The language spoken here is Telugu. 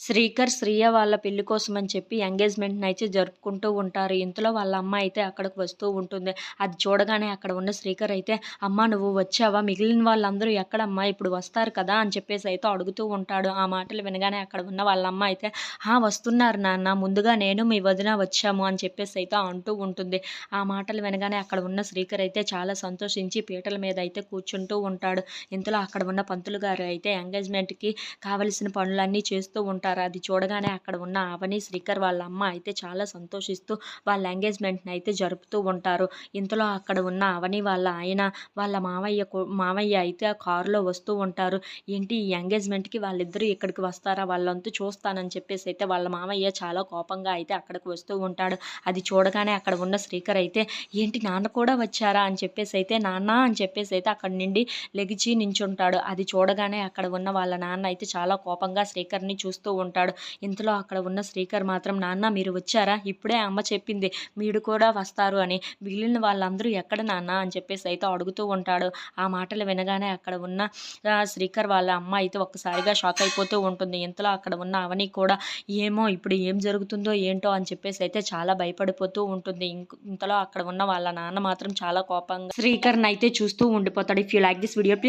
శ్రీకర్, శ్రియ వాళ్ళ పెళ్లి కోసమని చెప్పి ఎంగేజ్‌మెంట్‌నయితే జరుపుకుంటూ ఉంటారు. ఇంతలో వాళ్ళ అమ్మ అయితే అక్కడికి వస్తూ ఉంటుంది. అది చూడగానే అక్కడ ఉన్న శ్రీకర్ అయితే, "అమ్మా నువ్వు వచ్చావా? మిగిలిన వాళ్ళందరూ ఎక్కడమ్మా? ఇప్పుడు వస్తారు కదా!" అని చెప్పేసి అయితే అడుగుతూ ఉంటాడు. ఆ మాటలు వినగానే అక్కడ ఉన్న వాళ్ళ అమ్మ అయితే, "ఆ! వస్తున్నారు నాన్న. ముందుగా నేను, మీ వదిన వచ్చాము" అని చెప్పేసి అయితే అంటూ ఉంటుంది. ఆ మాటలు వినగానే అక్కడ ఉన్న శ్రీకర్ అయితే చాలా సంతోషించి పీటల మీద అయితే కూర్చుంటూ ఉంటాడు. ఇంతలో అక్కడ ఉన్న పంతులు గారు అయితే ఎంగేజ్‌మెంట్‌కి కావలసిన పనులన్నీ చేస్తూ ఉంటారు. అది చూడగానే అక్కడ ఉన్న అవని, శ్రీకర్ వాళ్ళ అమ్మ అయితే చాలా సంతోషిస్తూ వాళ్ళ ఎంగేజ్‌మెంట్‌ని అయితే జరుపుతూ ఉంటారు. ఇంతలో అక్కడ ఉన్న అవని వాళ్ళ ఆయన, వాళ్ళ మావయ్య అయితే ఆ కారులో వస్తూ ఉంటారు. ఏంటి ఈ ఎంగేజ్‌మెంట్‌కి వాళ్ళిద్దరూ ఇక్కడికి వస్తారా? వాళ్ళంతు చూస్తానని చెప్పేసి అయితే వాళ్ళ మావయ్య చాలా కోపంగా అయితే అక్కడికి వస్తూ ఉంటాడు. అది చూడగానే అక్కడ ఉన్న శ్రీకర్ అయితే, "ఏంటి నాన్న కూడా వచ్చారా?" అని చెప్పేసి అయితే, "నాన్న" అని చెప్పేసి అయితే అక్కడి నుండి లెగిచి నించుంటాడు. అది చూడగానే అక్కడ ఉన్న వాళ్ళ నాన్న అయితే చాలా కోపంగా శ్రీకర్‌ని చూస్తూ ఉంటాడు. ఇంతలో అక్కడ ఉన్న శ్రీకర్ మాత్రం, "నాన్న మీరు వచ్చారా? ఇప్పుడే అమ్మ చెప్పింది మీరు కూడా వస్తారు అని. మిగిలిన వాళ్ళందరూ ఎక్కడ నాన్న?" అని చెప్పేసి అయితే అడుగుతూ ఉంటాడు. ఆ మాటలు వినగానే అక్కడ ఉన్న శ్రీకర్ వాళ్ళ అమ్మ అయితే ఒక్కసారిగా షాక్ అయిపోతూ ఉంటుంది. ఇంతలో అక్కడ ఉన్న అవని కూడా, "ఏమో ఇప్పుడు ఏం జరుగుతుందో ఏంటో" అని చెప్పేసి అయితే చాలా భయపడిపోతూ ఉంటుంది. ఇంతలో అక్కడ ఉన్న వాళ్ళ నాన్న మాత్రం చాలా కోపంగా శ్రీకర్‌నయితే చూస్తూ ఉండిపోతాడు. If you like this video